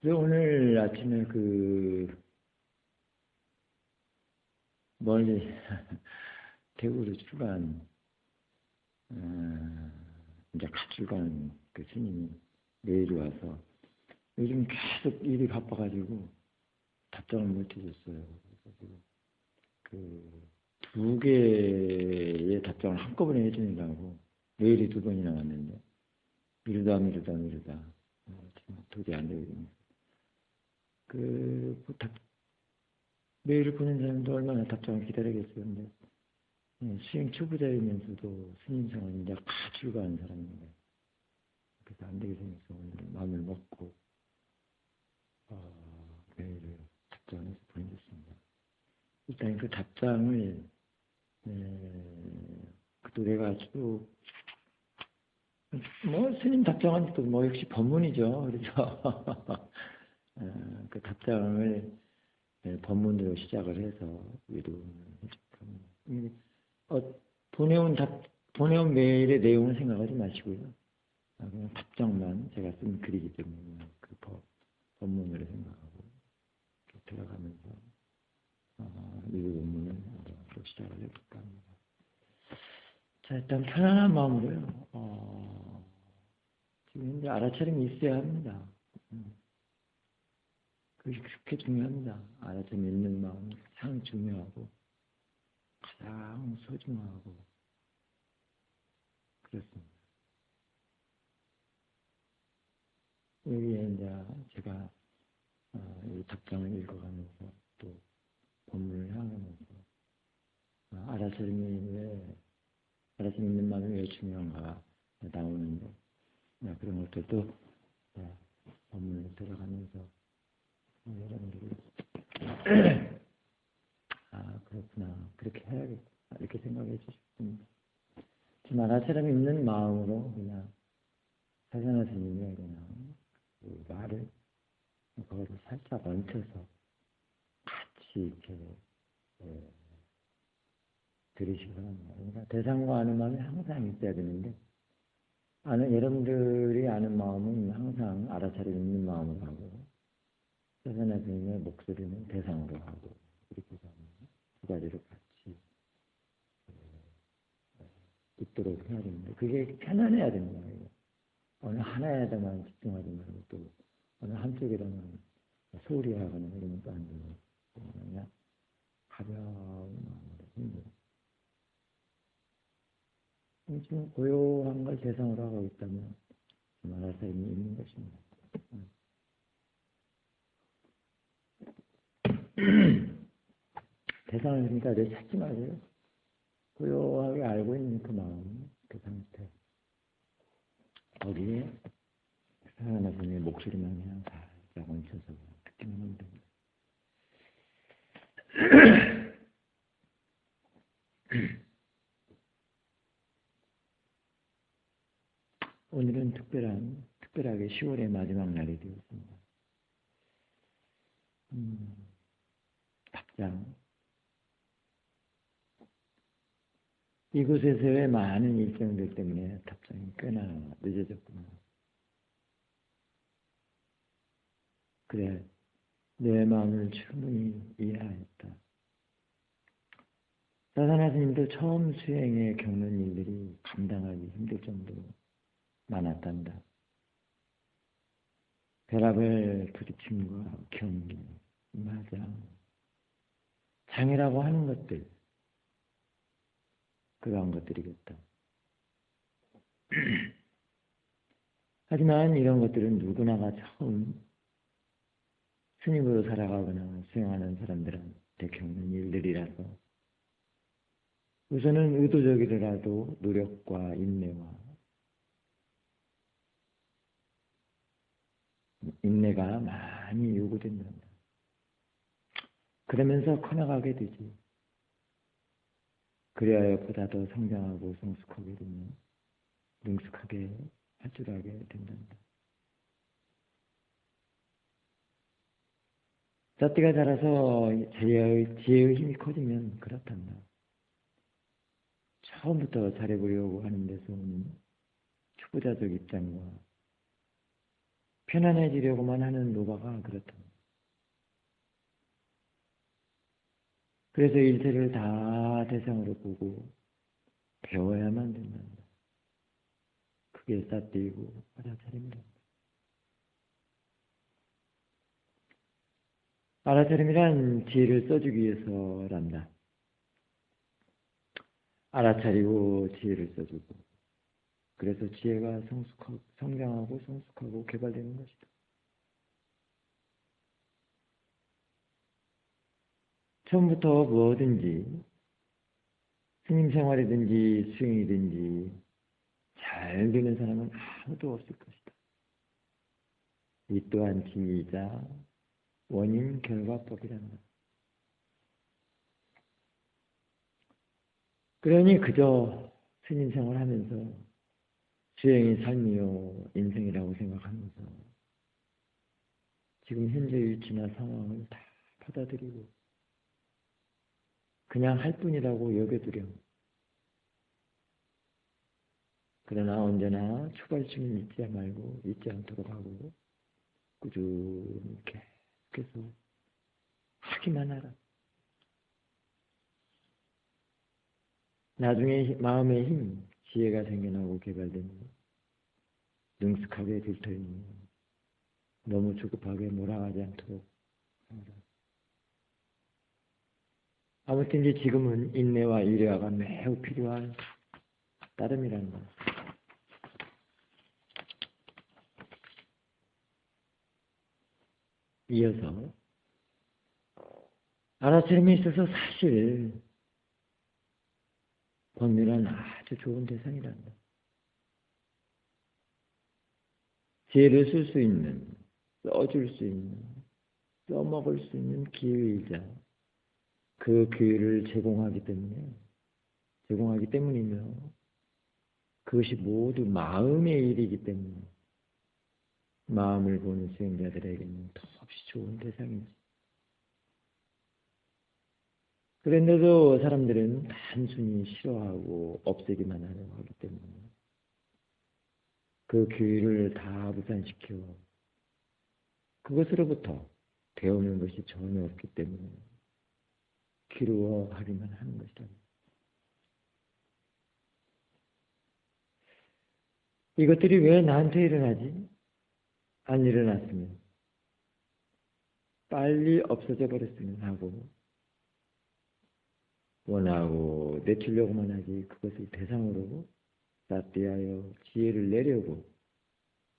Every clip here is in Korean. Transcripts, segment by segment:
그래서 오늘 아침에 멀리 대구로 출간, 이제 갓 출간 그 스님이 메일이 와서 요즘 계속 일이 바빠가지고 답장을 못 해줬어요. 그 두 개의 답장을 한꺼번에 해주느라고 메일이 두 번이나 왔는데 미루다 도저히 안 되거든요. 메일을 보낸 사람도 얼마나 답장을 기다리겠어요. 근데 수행 초보자이면서도 스님상을 이제 다 출가한 사람인데 그래서 안 되게 생겨서 오늘 마음을 먹고 메일을 답장해서 보내줬습니다. 일단 그 답장을 또 내가 쭉 스님 답장은 또 역시 법문이죠. 그래서 그 답장을 법문으로 시작을 해서 위로를 해줬습니다. 보내온 메일의 내용을 생각하지 마시고요. 그냥 답장만 제가 쓴 글이기 때문에 그 법문으로 생각하고 들어가면서 위로 법문을 앞으로 시작을 해볼까 합니다. 자, 일단 편안한 마음으로요. 지금 이제 알아차림이 있어야 합니다. 그게 그렇게 중요합니다. 알아차림 있는 마음이 가장 중요하고 가장 소중하고 그렇습니다. 여기에 이제 제가 이 답장을 읽어가면서 또 법문을 향하면서 알아차림 있는 마음이 왜 중요한가 나오는데 그런 것들도 법문을 들어가면서 여러분들이 그렇구나 그렇게 해야겠다 이렇게 생각해 주십니다. 지금 알아차림 있는 마음으로 그냥 사전하 스님이 그냥 그 말을 그거를 살짝 얹혀서 같이 이렇게 들으시기 바랍니다. 그러니까 대상과 아는 마음이 항상 있어야 되는데 여러분들이 아는 마음은 항상 알아차림 있는 마음으로 하고 사전하 스님의 목소리는 대상으로 하고 이렇게 두 가지를 같이 있도록 해야 됩니다. 그게 편안해야 됩니다. 어느 하나에다만 집중하지 말고 또 어느 한쪽에다만 소홀히 하거나 이런 것도 아니고 그냥 가벼운 마음으로 힘들어. 지금 고요한 걸 대상으로 하고 있다면 알아서 있는 것입니다. 대상을 그러니까 내 찾지 마세요. 고요하게 알고 있는 그 마음, 그 상태. 거기에 하나님의 목소리만 그냥 살짝 얹혀서 듣기만 하면 됩니다. 오늘은 특별하게 10월의 마지막 날이 되었습니다. 답장. 이곳에서의 많은 일정들 때문에 답장이 꽤나 늦어졌구나. 그래, 내 마음을 충분히 이해하였다. 사사나 스님도 처음 수행에 겪는 일들이 감당하기 힘들 정도로 많았단다. 벼락을 부딪힘과 경계, 마장, 장애라고 하는 것들, 그러한 것들이겠다. 하지만 이런 것들은 누구나가 처음 스님으로 살아가거나 수행하는 사람들한테 겪는 일들이라서 우선은 의도적이더라도 노력과 인내가 많이 요구된단다. 그러면서 커나가게 되지. 그래야 보다 더 성장하고 성숙하게 되면 능숙하게 활주하게 된단다. 잣대가 자라서 지혜의 힘이 커지면 그렇단다. 처음부터 잘해보려고 하는 데서 오는 초보자적 입장과 편안해지려고만 하는 노바가 그렇다. 그래서 일체를 다 대상으로 보고 배워야만 된단다. 그게 사띠이고 알아차림이란다. 알아차림이란 지혜를 써주기 위해서란다. 알아차리고 지혜를 써주고, 그래서 지혜가 성장하고 성숙하고 개발되는 것이다. 처음부터 뭐든지 스님 생활이든지 수행이든지 잘 되는 사람은 아무도 없을 것이다. 이 또한 진리이자 원인 결과법이란다. 그러니 그저 스님 생활하면서 수행이 삶이요 인생이라고 생각하면서 지금 현재 위치나 상황을 다 받아들이고 그냥 할 뿐이라고 여겨두렴. 그러나 언제나 초발심을 잊지 말고 잊지 않도록 하고 꾸준히 계속 하기만 하라. 나중에 마음의 힘, 지혜가 생겨나고 개발되면 능숙하게 들터있는 너무 조급하게 몰아가지 않도록 합니다. 아무튼 이제 지금은 인내와 이래화가 매우 필요한 따름이라는 것. 이어서 알아차림에 있어서 사실 권유란 아주 좋은 대상이란다. 지혜를 쓸 수 있는, 써줄 수 있는, 써먹을 수 있는 기회이자 그 기회를 제공하기 때문이며 그것이 모두 마음의 일이기 때문에 마음을 보는 수행자들에게는 더없이 좋은 대상이지. 그런데도 사람들은 단순히 싫어하고 없애기만 하려고 하기 때문에 그 기회를 다 무산시켜 그것으로부터 배우는 것이 전혀 없기 때문에 기루어하기만 하는 것이다. 이것들이 왜 나한테 일어나지? 안 일어났으면 빨리 없어져 버렸으면 하고 원하고 내추려고만 하지 그것을 대상으로 낫대하여 지혜를 내려고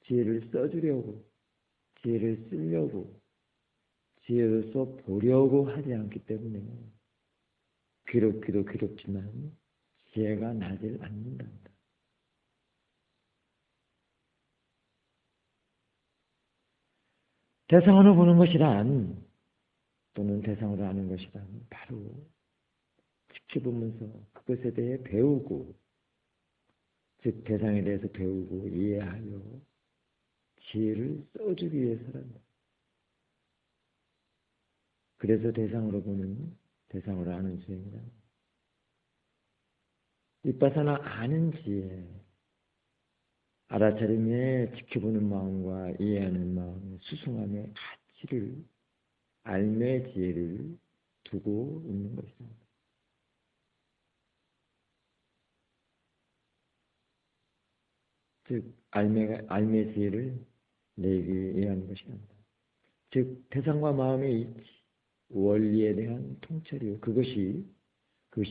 지혜를 써주려고 지혜를 쓰려고 지혜로서 보려고 하지 않기 때문에 괴롭기도 괴롭지만 지혜가 나질 않는다. 대상으로 보는 것이란 또는 대상으로 아는 것이란 바로 지켜보면서 그것에 대해 배우고 즉 대상에 대해서 배우고 이해하여 지혜를 써주기 위해서란다. 그래서 대상으로 보는 대상으로 아는 수행이다. 윗바사나 아는 지혜, 알아차림에 지켜보는 마음과 이해하는 마음의 수승함의 가치를 알매 지혜를 두고 있는 것이다. 즉 알매 지혜를 내게 이해하는 것이다. 즉 대상과 마음의 이치, 원리에 대한 통찰이요. 그것이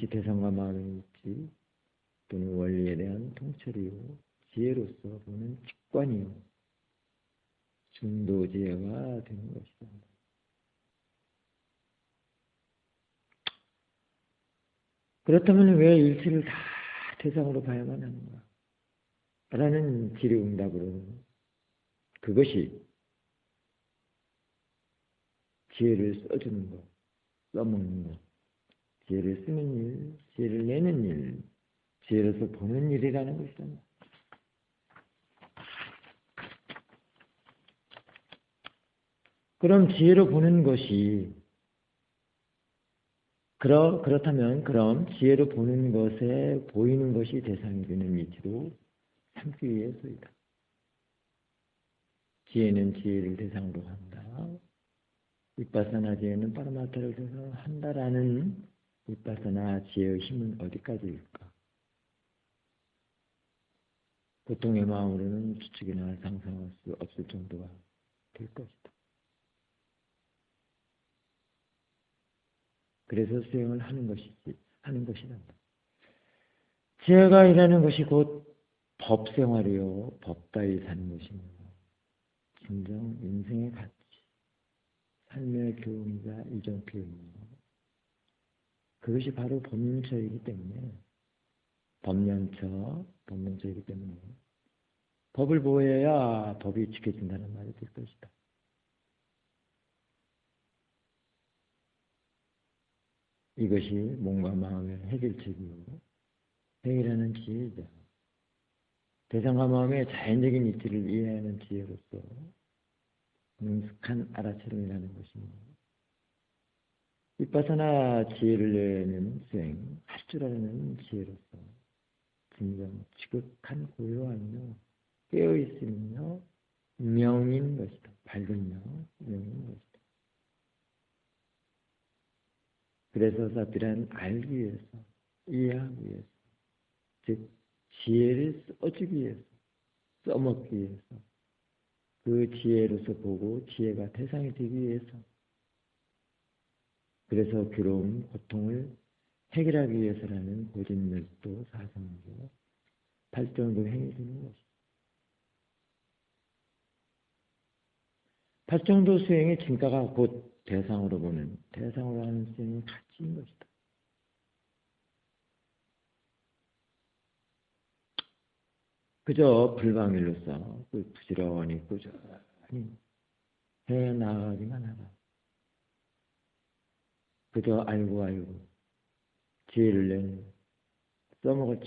대상과 마음의 이치 또는 원리에 대한 통찰이요. 지혜로서 보는 직관이요. 중도지혜가 되는 것이다. 그렇다면 왜 일체를 다 대상으로 봐야만 하는가? 라는 질의응답으로는 그것이 지혜를 써주는 것, 써먹는 것, 지혜를 쓰는 일, 지혜를 내는 일, 지혜로서 보는 일이라는 것이다. 그럼 지혜로 보는 것이 그렇다면 그럼 지혜로 보는 것에 보이는 것이 대상이 되는 위치로 삼기 위해서이다. 지혜는 지혜를 대상으로 한다. 윗바사나 지혜는 파라마타를 대상으로 한다라는 윗바사나 지혜의 힘은 어디까지일까? 보통의 마음으로는 추측이나 상상할 수 없을 정도가 될 것이다. 그래서 수행을 하는 것이란다. 지혜가 일하는 것이 곧 법생활이요, 법다이 사는 것이며, 진정 인생의 가치, 삶의 교훈이자 이전 교훈이며, 그것이 바로 법륜처이기 때문에, 법륜처이기 때문에, 법을 보호해야 법이 지켜진다는 말이 될 것이다. 이것이 몸과 마음의 해결책이요, 해결하는 지혜이자 대상과 마음의 자연적인 이치를 이해하는 지혜로서 능숙한 알아차림이라는 것입니다. 윗바사나 지혜를 내는 수행, 할 줄 아는 지혜로서 진정 지극한 고요하며 깨어있으며 명인 것이다. 밝으며 명인 것이다. 그래서 사필은 알기 위해서, 이해하기 위해서, 즉 지혜를 써주기 위해서, 써먹기 위해서, 그 지혜로서 보고 지혜가 대상이 되기 위해서, 그래서 괴로움, 고통을 해결하기 위해서라는 고진멸도 사상으로 팔정도 행해지는 것이다. 팔정도 수행의 진가가 곧 대상으로 하는 수행의 가치인 것이다. 그저 불방일로서 부지런히 꾸준히 해나가기만 하라. 그저 알고 지혜를 써먹을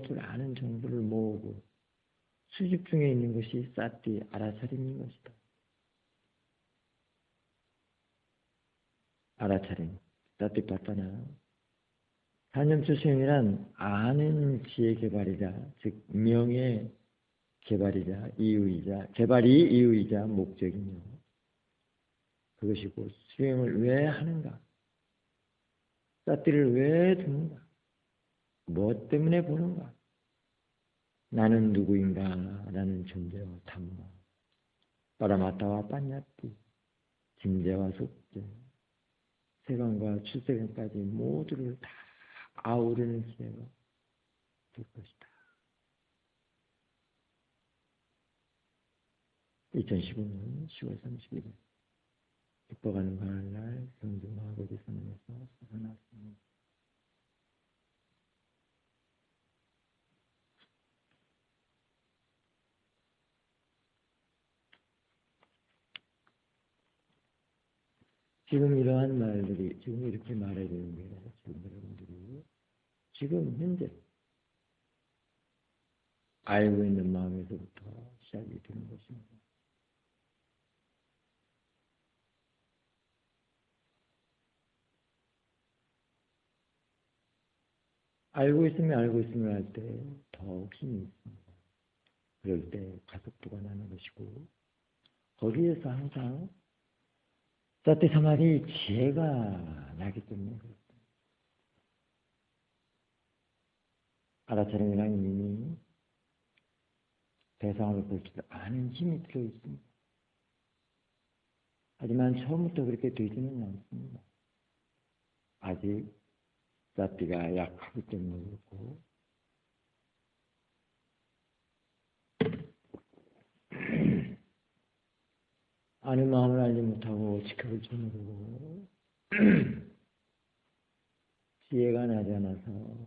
줄 아는 정보를 모으고 수집 중에 있는 것이 사띠 알아차림인 것이다. 알아차림, 사띠파타나 산념수 수행이란 아는 지혜 개발이자 즉 명예 개발이 이유이자 목적이며 그것이 곧 수행을 왜 하는가? 사띠를 왜 두는가? 무엇 때문에 보는가? 나는 누구인가? 라는 존재와 탐마, 파라마타와 빠냐띠, 진재와 속재, 세간과 출세간까지 모두를 다 아우르는 지혜가 될 것이다. 2015년 10월 30일 기뻐가는 가을날 경주마하고지 선언에서 나왔습니다. 지금 이러한 말들이 지금 이렇게 말해야 되는 게 지금 여러분들이 지금 현재 알고 있는 마음에서부터 시작이 되는 것입니다. 알고 있으면 할 때 더욱 힘이 있습니다. 그럴 때 가속도가 나는 것이고 거기에서 항상 사티 사마디 지혜가 나기 때문에 그렇습니다. 알아차림이란 이미 대상을 볼 줄 아는 힘이 들어있습니다. 하지만 처음부터 그렇게 되지는 않습니다. 아직 사티가 약하기 때문에 그렇고 아는 마음을 알지 못하고 지켜볼 줄 모르고 지혜가 나지 않아서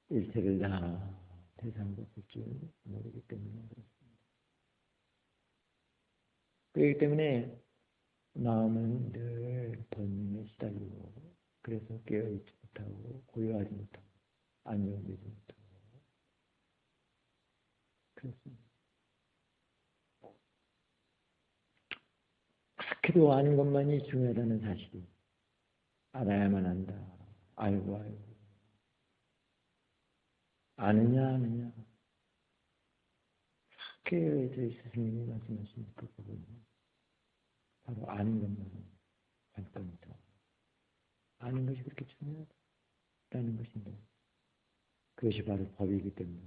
일체를 다 대상으로 볼 줄 모르기 때문에 그렇습니다. 그렇기 때문에 마음은 늘 번뇌에 시달리고 그래서 깨어있지 못하고 고요하지 못하고 안정되지 못하고 그렇습니다. 그렇게도 아는 것만이 중요하다는 사실이 알아야만 한다. 알고 아느냐 쉽게 저희 스승님이 말씀하신 그 부분, 바로 아는 것만 관건이다. 아는 것이 그렇게 중요하다는 것인데, 그것이 바로 법이기 때문에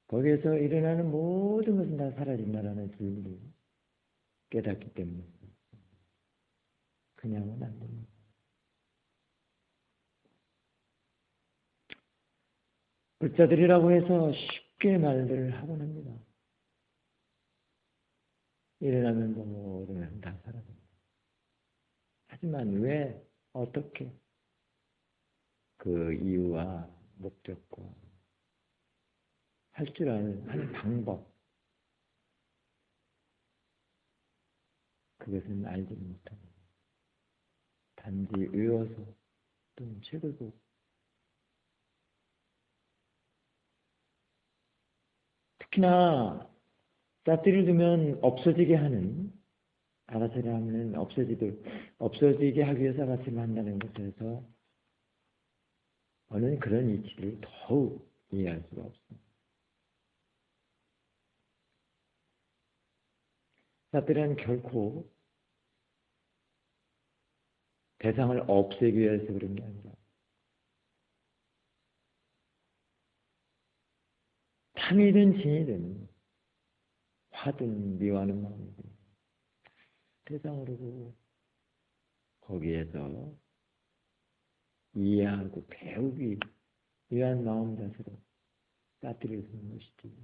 거기에서 일어나는 모든 것은 다 사라진다라는 진리를 깨닫기 때문에 그냥은 안 됩니다. 불자들이라고 해서 쉽게 말들을 하곤 합니다. 일어나면 모든 것은 다 사라집니다. 하지만 왜, 어떻게, 그 이유와 목적과 할 줄 아는 하는 방법, 그것은 알지 못합니다. 단지 외워서 또는 책을 보고 특히나 싹들이를 두면 없어지게 하는, 알아서리 하면 없어지게 하기 위해서 알아서리 한다는 것에서 어느 그런 이치를 더욱 이해할 수가 없습니다. 싹들이는 결코 대상을 없애기 위해서 그런 게 아니라 탐이든 진이든 화든 미워하는 마음이든 대상으로 거기에서 이해하고 배우기 위한 마음 자세로 따뜻을 쓰는 것이지,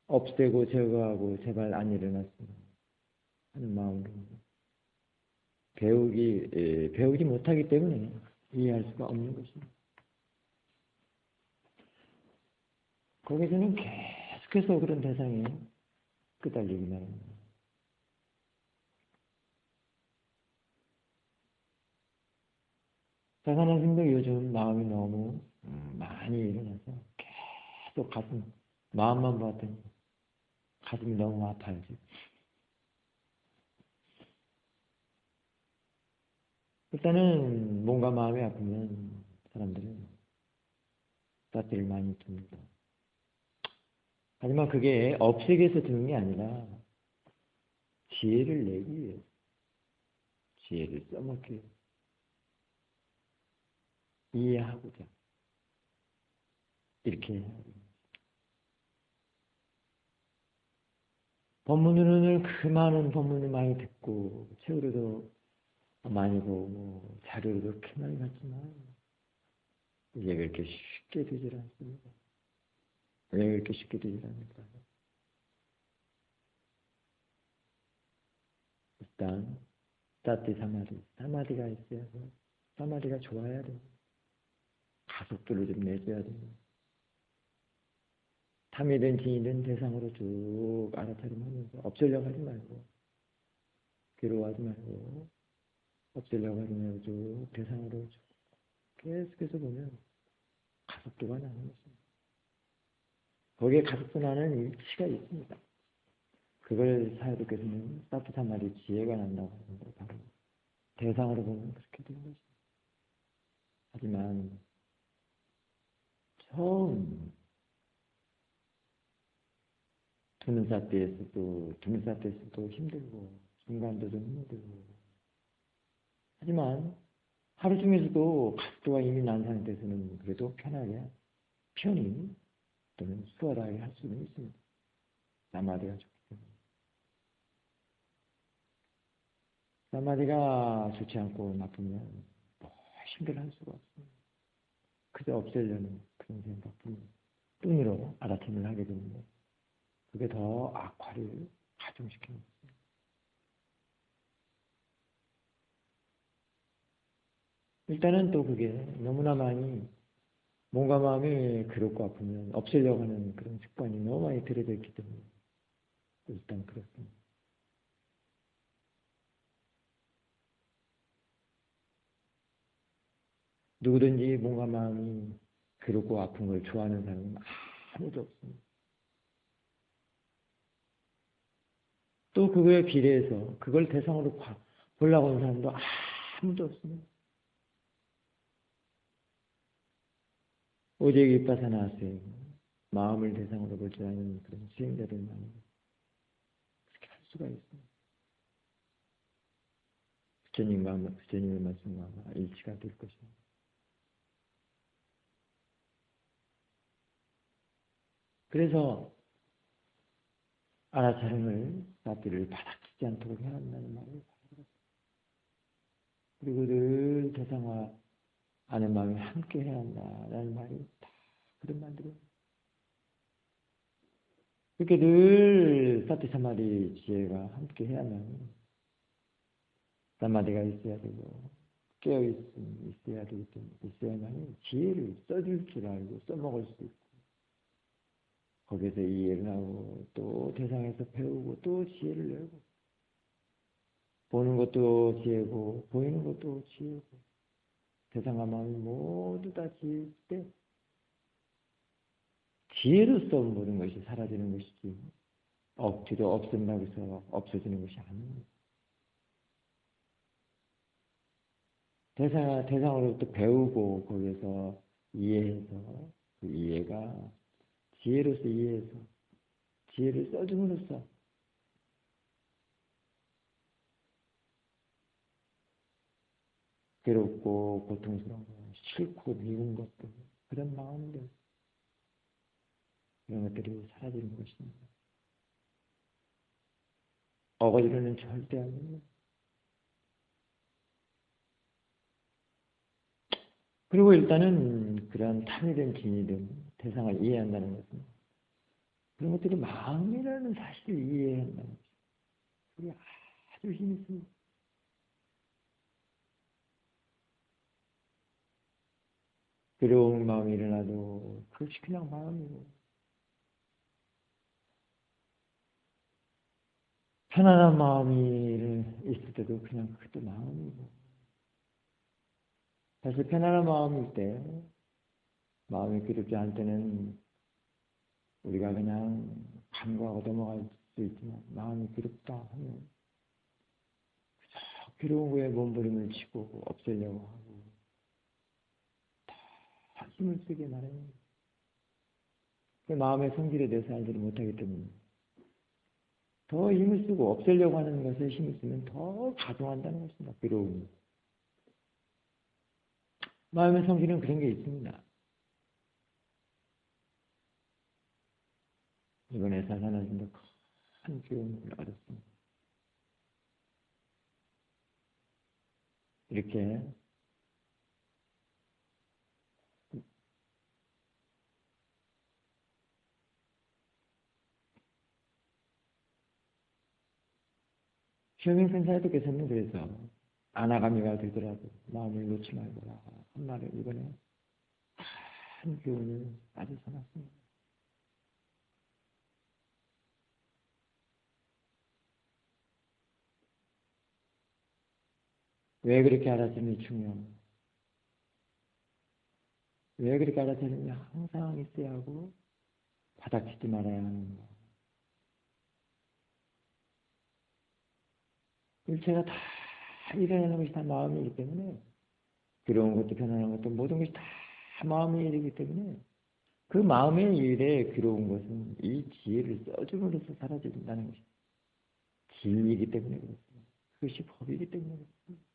없애고 제거하고 제발 안 일어났으면 하는 마음으로 배우지 못하기 때문에 이해할 수가 없는 것입니다. 거기서는 계속해서 그런 대상에 끄달리기만 합니다. 자산하신들 요즘 마음이 너무 많이 일어나서 계속 마음만 봤더니 가슴이 너무 아파요. 지금. 일단은 몸과 마음이 아프면 사람들은 따뜻을 많이 듭니다. 하지만 그게 없애기 위해서 드는 게 아니라 지혜를 내기 위해서, 지혜를 써먹기 위해서, 이해하고자 이렇게 해야 합니다. 법문으로는 그 많은 법문을 많이 듣고 책으로도 많이 보고 자료도 그렇게 많이 봤지만 이게 그렇게 쉽게 되질 않습니다. 왜 그렇게 쉽게 되질 않을까? 일단 따뜻 사마디가 있어야 해요. 사마디가 좋아야 돼요. 가속도를 좀 내줘야 돼요. 탐이든 진이든 대상으로 쭉 알아차림하면서 없애려고 하지 말고, 괴로워하지 말고, 없애려고 하지 말고 쭉 대상으로 쭉 계속해서 보면 가속도가 나는 것입니다. 거기에 가속도 나는 일치가 있습니다. 그걸 사회도께서는 따뜻한 말이 지혜가 난다고 하는데, 바로 대상으로 보면 그렇게 되는 것입니다. 하지만 처음 두는 사태에서도 힘들고 중간도 좀 힘들고, 하지만 하루 중에서도 가속도가 이미 난 상태에서는 그래도 편히 또는 수월하게 할 수는 있습니다. 사마디가 좋기 때문에. 사마디가 좋지 않고 나쁘면 힘들어 할 수가 없습니다. 그저 없애려는 그런 생각뿐으로 알아침을 하게 되는데, 그게 더 악화를 가중시키는 것입니다. 일단은 또 그게 너무나 많이 몸과 마음이 괴롭고 아프면 없애려고 하는 그런 습관이 너무 많이 들여져 있기 때문에 일단 그렇습니다. 누구든지 몸과 마음이 괴롭고 아픈 걸 좋아하는 사람은 아무도 없습니다. 또 그거에 비례해서 그걸 대상으로 보려고 하는 사람도 아무도 없습니다. 오직 윗바사나 하세요. 마음을 대상으로 볼 줄 아는 그런 수행자들만 그렇게 할 수가 있습니다. 부처님의 말씀과 일치가 될 것입니다. 그래서 알아차림을 나띠를 바닥치지 않도록 해야 한다는 말을 그리고 늘 대상과 아는 마음이 함께 해야 한다라는 말이 다 그런 말들이에요. 이렇게 늘 사티 사마디 지혜가 함께 해야만 사마디가 있어야 되고 있어야 되기 때문에 있어야만 지혜를 써줄 줄 알고 써먹을 수 있고 거기에서 이해를 하고 또 대상에서 배우고 또 지혜를 내고 보는 것도 지혜고 보이는 것도 지혜고 대상과 마음이 모두 다 지혜일 때 지혜로서 모든 것이 사라지는 것이지 억지로 없앤다고 해서 없어지는 것이 아닙니다. 대상으로부터 배우고 거기에서 이해해서 그 이해가 지혜로서 이해해서 지혜를 써줌으로써 괴롭고 고통스러운 거, 싫고 미운 것들 그런 마음들 이런 것들이 사라지는 것입니다. 어거지로는 절대 아닙니다. 그리고 일단은 그러한 탐이든 진이든 대상을 이해한다는 것은 그런 것들이 마음이라는 사실을 이해해야 한다는 것입니다. 그게 아주 힘이 있습니다. 괴로운 마음이 일어나도 그것이 그냥 마음이고 편안한 마음이 있을 때도 그냥 그것도 마음이고 사실 편안한 마음일 때 마음이 괴롭지 않을 때는 우리가 그냥 간과하고 넘어갈 수 있지만 마음이 괴롭다 하면 그저 괴로운 거에 몸부림을 치고 없애려고 하고 다 힘을 쓰게 마련입니다. 그 마음의 성질에 대해서 알지를 못하기 때문에 더 힘을 쓰고 없애려고 하는 것에 힘을 쓰면 더 가동한다는 것입니다. 괴로움이. 마음의 성질은 그런 게 있습니다. 이번에 사산하신데 큰 교훈을 얻었습니다. 이렇게 시험인 근사님께서는 그래서 아나가미가 되더라도 마음을 놓지 말거라 한 말을 이번에 큰 교훈을 아주 삼았습니다. 왜 그렇게 알아차림이 중요합니다. 왜 그렇게 알아차림이 항상 있어야 하고 바닥치지 말아야 하는가. 일체가 다 일어나는 것이 다 마음이기 때문에 괴로운 것도 편안한 것도 모든 것이 다 마음의 일이기 때문에 그 마음의 일에 괴로운 것은 이 지혜를 써줌으로써 사라진다는 것입니다. 진리이기 때문에 그렇습니다. 그것이 법이기 때문에 그렇습니다.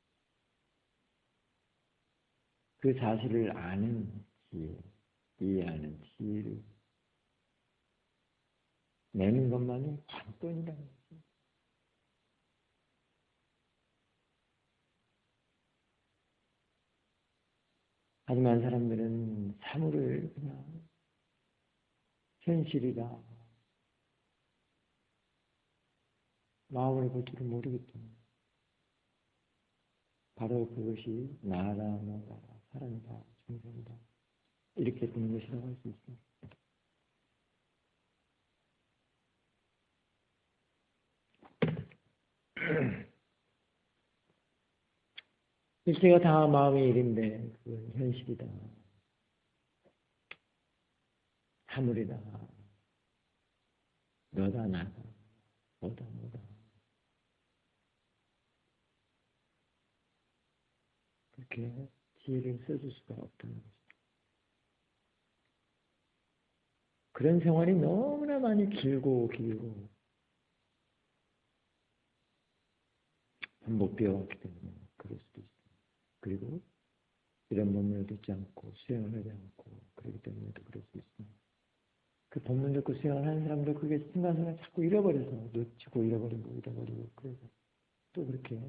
그 사실을 아는 지혜, 이해하는 지혜를 내는 것만이 관건이라는 것입니다. 하지만 사람들은 사물을 그냥 현실이다. 마음을 볼 줄을 모르기 때문에 바로 그것이 나다, 너다, 사람이다, 중생이다 이렇게 되는 것이라고 할 수 있습니다. 일체가 다 마음의 일인데 그건 현실이다. 사물이다. 너다 나다. 뭐다 뭐다. 그렇게 지혜를 써줄 수가 없다는 것입니다. 그런 생활이 너무나 많이 길고 반복되어 왔기 때문에 그럴 수도 있습니다. 그리고 이런 법문을 듣지 않고 수행을 하지 않고 그렇기 때문에도 그럴 수 있습니다. 그 법문 듣고 수행을 하는 사람도 그게 순간순간 자꾸 잃어버려서 놓치고 잃어버리고 그래서 또 그렇게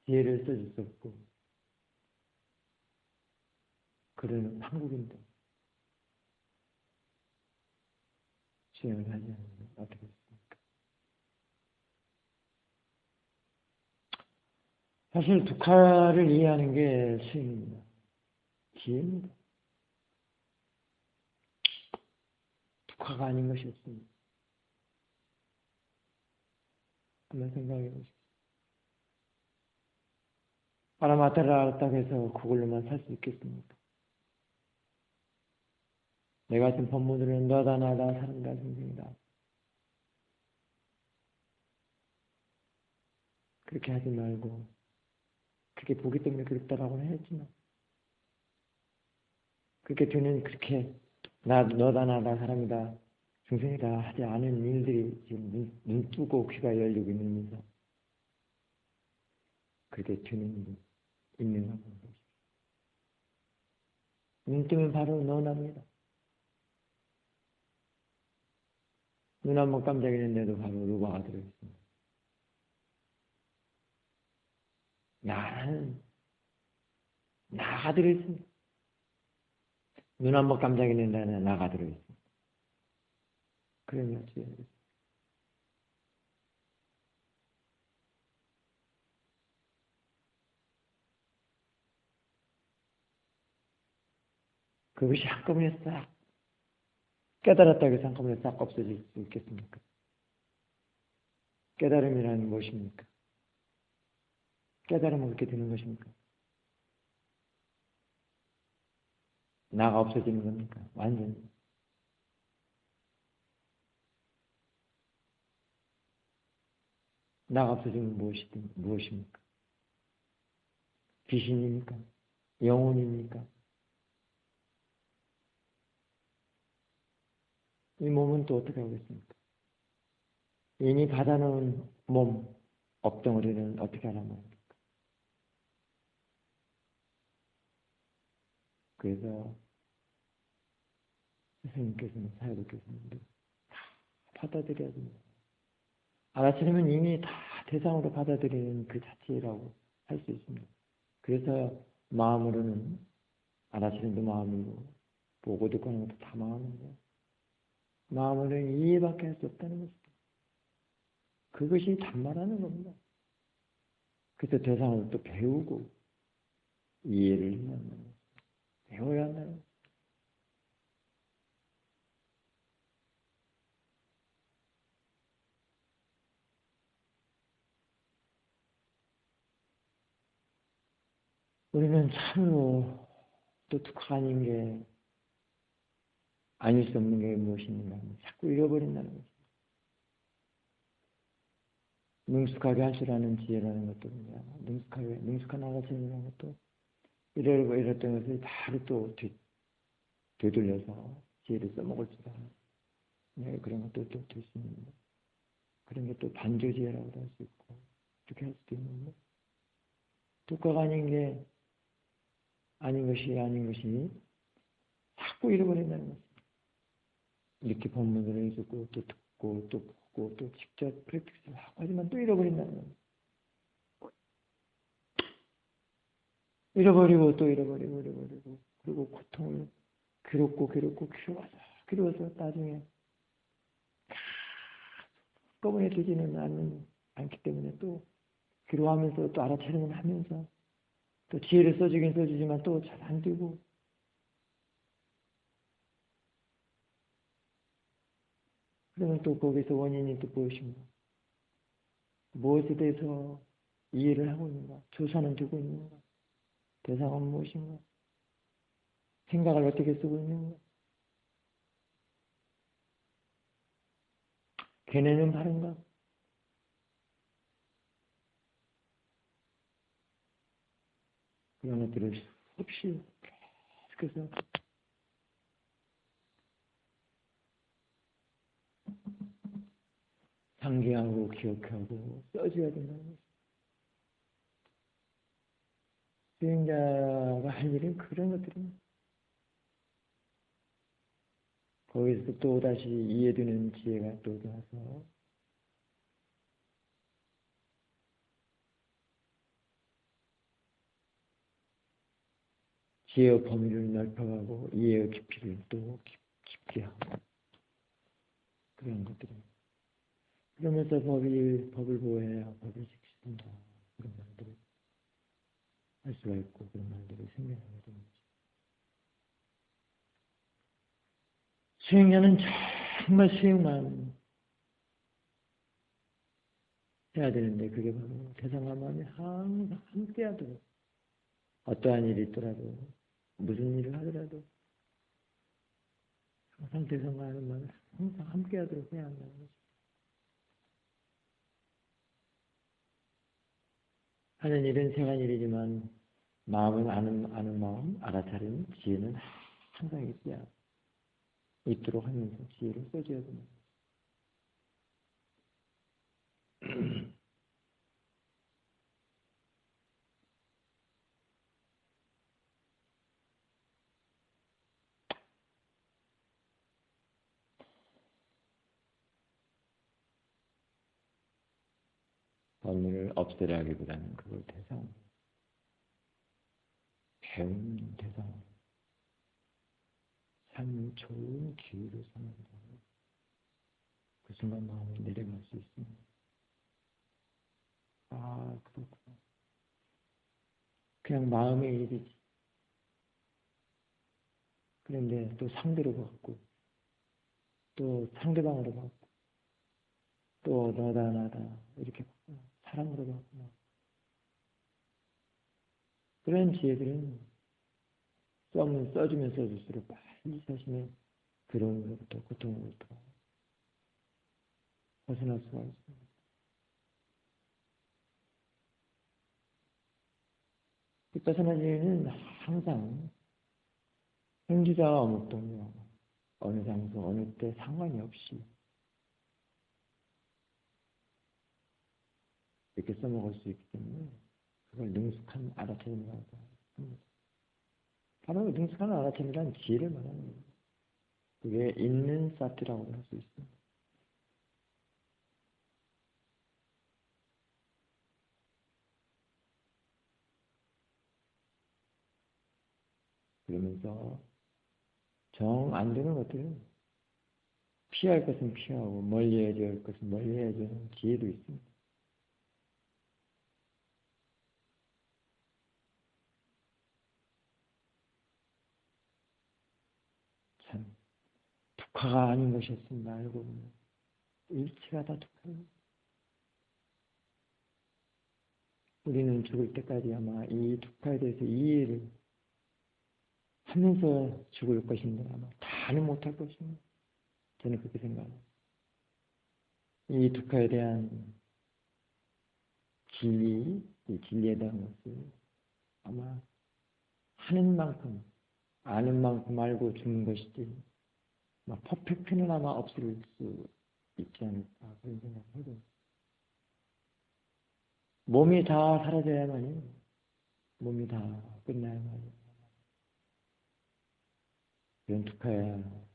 지혜를 써줄 수 없고 그러는 한국인도 수행을 하지 않으면 어떻게 했습니까? 사실 두카를 이해하는 게 수행입니다. 지혜입니다. 두카가 아닌 것이 없습니다. 한번 생각해 보십시오. 아라마타를 알았다고 해서 그걸로만 살 수 있겠습니까? 내가 지금 법문들은 너다 나다 사람다 생생이다. 그렇게 하지 말고 그렇게 보기 때문에 그렇다라고는 했지만 그렇게 되는 그렇게 너다 나다 사람이다 중생이다 하지 않은 일들이 지금 눈 뜨고 귀가 열리고 있는 이상 그렇게 되는 일이 있는 거죠. 눈 뜨면 바로 너납니다. 눈 한번 깜짝이는데도 바로 루바가 들어있습니다. 나가 들어있습니다. 눈 한번 깜짝이는데 나가 들어있습니다. 그러면 어찌 해야 되겠습니까? 그것이 한꺼번에 싹 깨달았다고 해서 한꺼번에 싹 없어질 수 있겠습니까? 깨달음이라는 무엇입니까? 깨달으면 그렇게 되는 것입니까? 나가 없어지는 겁니까? 완전히. 나가 없어지면 무엇입니까? 귀신입니까? 영혼입니까? 이 몸은 또 어떻게 하겠습니까? 이미 받아놓은 몸, 업덩어리는 어떻게 하란 말입니까? 그래서 스승님께서는 사회도께서는 다 받아들여야 됩니다. 알아차리면 이미 다 대상으로 받아들이는 그 자체라고 할 수 있습니다. 그래서 마음으로는 알아차림도 마음이고 보고 듣고 하는 것도 다 마음인데 마음으로는 이해밖에 할 수 없다는 것입니다. 그것이 단말하는 겁니다. 그래서 대상을 또 배우고 이해를 해야 한다는 것입니다. 배워야 한다는 것입니다. 우리는 참으로 또 독한 게 아닐 수 없는 게 무엇인가 하면 자꾸 잃어버린다는 것입니다. 능숙하게 할 줄 아는 지혜라는 것도 능숙한 알아차림이라는 것도 이랬던 것을 바로 또 되돌려서 지혜를 써먹을 줄 아는 그런 것도 또 될 수 있는데 그런 게 또 반조지혜라고도 할 수 있고 그렇게 할 수도 있는데 독과가 아닌 것이 자꾸 잃어버린다는 것입니다. 이렇게 법문을 해주고 또 듣고 또 보고 또 직접 프랙티스를 하고 하지만 또 잃어버린다는 겁니다. 잃어버리고 또 잃어버리고 그리고 고통을 괴롭고 괴로워서 나중에 한꺼번에 되지는 않기 때문에 또 괴로워하면서 또 알아차리면 하면서 또 지혜를 써주긴 써주지만 또 잘 안 되고 그러면 또 거기서 원인이 또 무엇인가? 무엇에 대해서 이해를 하고 있는가? 조사는 되고 있는가? 대상은 무엇인가? 생각을 어떻게 쓰고 있는가? 견해는 바른가? 그런 것들을 수없이 계속해서 상기하고 기억하고 써줘야 된다는 거죠. 수행자가 할 일은 그런 것들입니다. 거기서 또 다시 이해되는 지혜가 또 나서 지혜의 범위를 넓혀가고 이해의 깊이를 또 깊게 하고 그런 것들입니다. 그러면서 법을 보호해야 법을 지키신다. 그런 말들을 할 수가 있고 그런 말들이 생겨나게 됩니다. 수행자는 정말 수행만 해야 되는데 그게 바로 대상과 마음이 항상 함께하도록 어떠한 일이 있더라도 무슨 일을 하더라도 항상 대상과 하는 마음이 항상 함께하도록 해야 한다는 거죠. 하는 일은 생한 일이지만 마음은 아는 마음, 알아차리는 지혜는 항상 있도록 하면서 지혜를 써줘야 됩니다. 법문을 없애려 하기보다는 그걸 대상으로 배우는 대상으로 삶의 좋은 기회를 삼는다면 그 순간 마음이 내려갈 수 있습니다. 아, 그렇구나. 그냥 마음의 일이지. 그런데 또 상대로 받고 또 상대방으로 받고 또 너다 나다 이렇게 받고 사랑으로 받고 그런 지혜들은 써주면 써줄수록 빨리 자신의 괴로움으로부터 고통으로부터 벗어날 수가 있습니다. 비파사나 지혜는 항상 행주자와 어느 동료, 어느 장소, 어느 때 상관이 없이 이렇게 써먹을 수 있기 때문에 그걸 능숙한 알아차림이라고 합니다. 바로 능숙한 알아차림이란 지혜를 말하는 거예요. 그게 있는 사티라고 할 수 있습니다. 그러면서 정 안 되는 것들은 피할 것은 피하고 멀리해야 할 것은 멀리해야 되는 지혜도 있습니다. 참 독화가 아닌 것이었습니다. 알고 보면 일체가 다 독화입니다. 우리는 죽을 때까지 아마 이 독화에 대해서 이해를 하면서 죽을 것인데 아마 다는 못할 것입니다. 저는 그렇게 생각합니다. 이 독화에 대한 진리, 이 진리에 대한 것을 아마 하는 만큼, 아는 만큼 알고 죽는 것이지 퍼펙트는 아마 없을 수 있지 않을까 그런 생각을 해요. 몸이 다 사라져야만이 몸이 다 끝나야만이 그런 독화야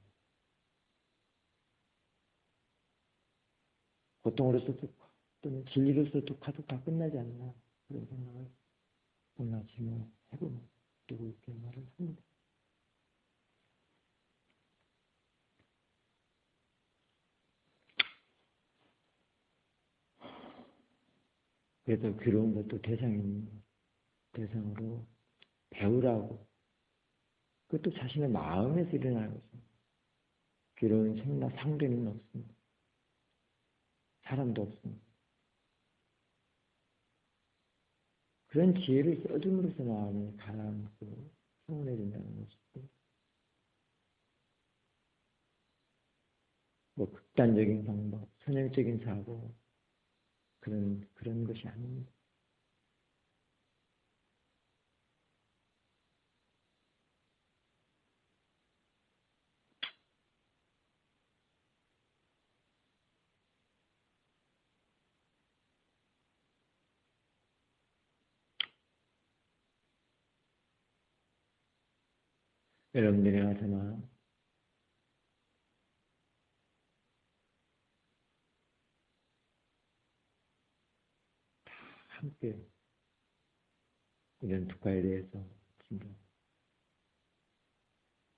고통으로서 독화 또는 진리로서 독화도 다 끝나지 않나 그런 생각을 오늘 아침에 해보면 그리고 이렇게 말을 합니다. 그래서 괴로운 것도 대상으로 배우라고 그것도 자신의 마음에서 일어나는 것입니다. 괴로운 상대는 없습니다. 사람도 없습니다. 그런 지혜를 써줌으로써 마음이 가라앉고 평온해진다는 것이고 극단적인 방법, 선형적인 사고 그런 것이 아닙니다. 여러분들이나 저나 함께 이런 국가에 대해서 진짜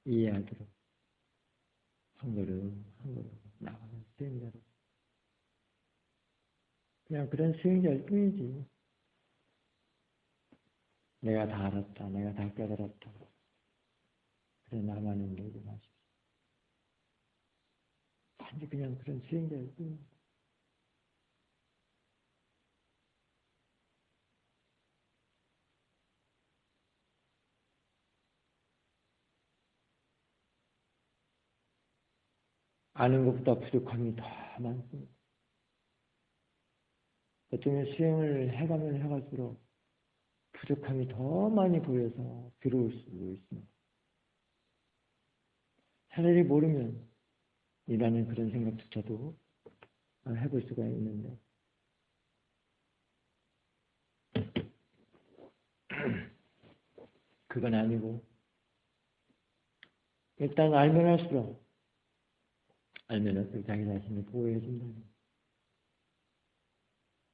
이해하도록 한 걸음 한 걸음 나가는 수행자로 그냥 그런 수행자일 뿐이지. 내가 다 알았다, 내가 다 깨달았다. 그래 나만은 놀지 마십시오. 단지 그냥 그런 수행자일 뿐이지. 아는 것보다 부족함이 더 많습니다. 어쩌면 수행을 해가면 해갈수록 부족함이 더 많이 보여서 괴로울 수도 있습니다. 차라리 모르면 이라는 그런 생각조차도 해볼 수가 있는데 그건 아니고 일단 알면 할수록 자기 자신을 보호해 준다는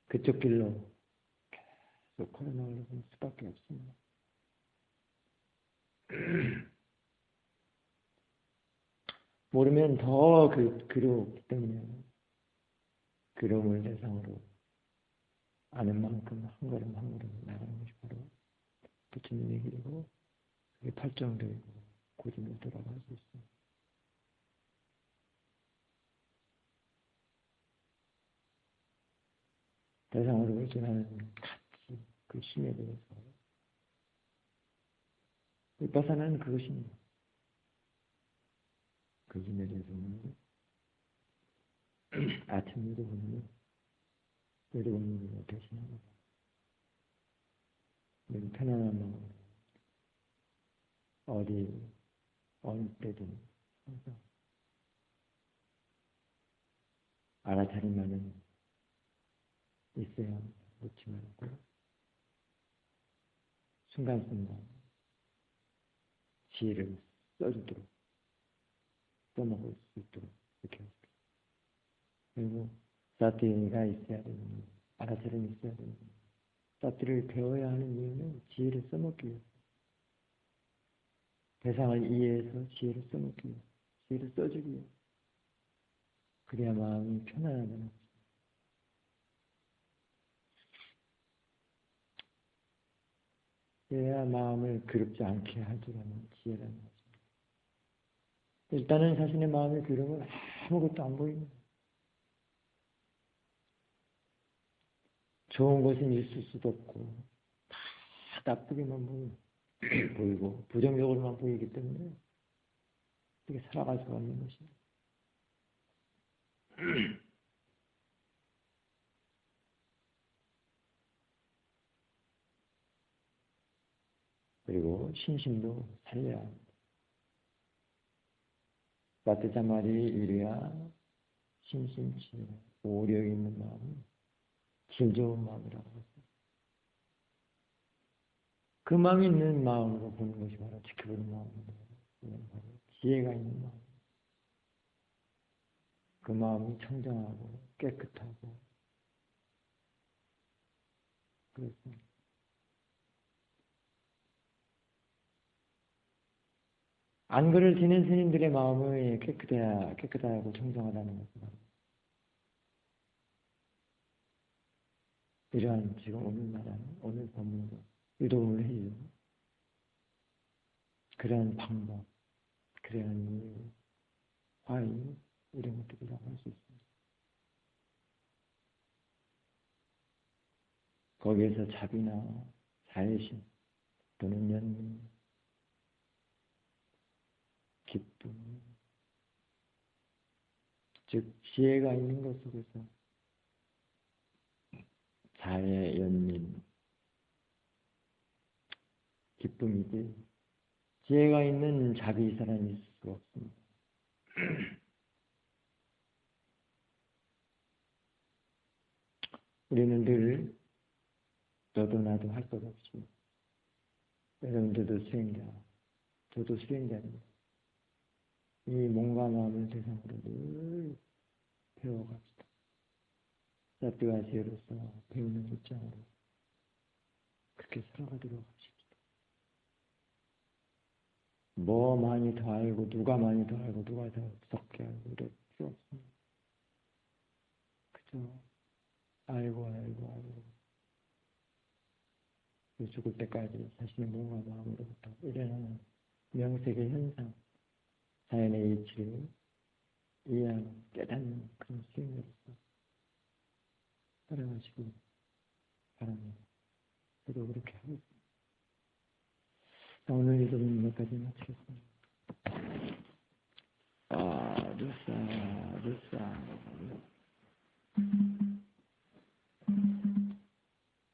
그쪽 길로 계속 걸어나가는 수밖에 없습니다. 모르면 더 괴롭기 때문에 괴로움을 대상으로 아는 만큼 한 걸음 한 걸음 나가는 것이 바로 부처님의 길이고 그게 팔정되고 고집으로 돌아갈 수 있습니다. 대상으로 의존하는 가치, 그 심에 대해서 위파사나는 그것입니다. 그 심에 대해서는 아침에도 보면 여러분을 대신합니다. 매우 편안한 마음으로 어느 때든 항상 알아차림만은 있어야 합니다. 놓지 말고 순간순간 지혜를 써주도록 써먹을 수 있도록 이렇게 하십시오. 그리고 사티가 있어야 되는 알아차림이 있어야 되는 사티를 배워야 하는 이유는 지혜를 써먹기 위해서 대상을 이해해서 지혜를 써먹기 위해서 지혜를 써주기 위해서 그래야 마음이 편안하다는 것입니다. 그래야 마음을 괴롭지 않게 할 줄 아는 지혜라는 것입니다. 일단은 자신의 마음의 괴로움은 아무것도 안 보입니다. 좋은 것은 있을 수도 없고 다 나쁘게만 보이고 부정적으로만 보이기 때문에 그렇게 살아갈 수가 없는 것입니다. 그리고 신심도 살려야 합니다. 바트자말이 이래야 심심치 오력 있는 마음, 질 좋은 마음이라고 했어요. 그 마음이 있는 마음으로 보는 것이 바로 지켜보는 마음입니다. 바로 지혜가 있는 마음. 그 마음이 청정하고 깨끗하고 그렇습니다. 안그를 지낸 스님들의 마음이 깨끗하고 청정하다는 것은 이러한 지금 오늘 법문도 유도를 해요. 그러한 방법, 그러한 화의 이런 것들이라고 할 수 있습니다. 거기에서 자비나 자애심 또는 연민, 기쁨, 즉 지혜가 있는 것 속에서 자애, 연민, 기쁨이지 지혜가 있는 자비 사람이 있을 수가 없습니다. 우리는 늘 너도 나도 할 것 없이 여러분들도 수행자 저도 수행자입니다. 이 몸과 마음을 대상으로 늘 배워갑시다. 사띠와 지혜로서 배우는 입장으로 그렇게 살아가도록 하십시다. 뭐 많이 더 알고 누가 많이 더 알고 누가 더 적게 알고 이럴 필요 없습니다. 그저 알고 죽을 때까지 자신의 몸과 마음으로부터 일어나는 명색의 현상, 자연의 이치를 이해하는 깨닫는 그런 수행으로서 살아가시기 바랍니다. 저도 그렇게 하고 있습니다. 오늘 예도는 여기까지 마치겠습니다. 루사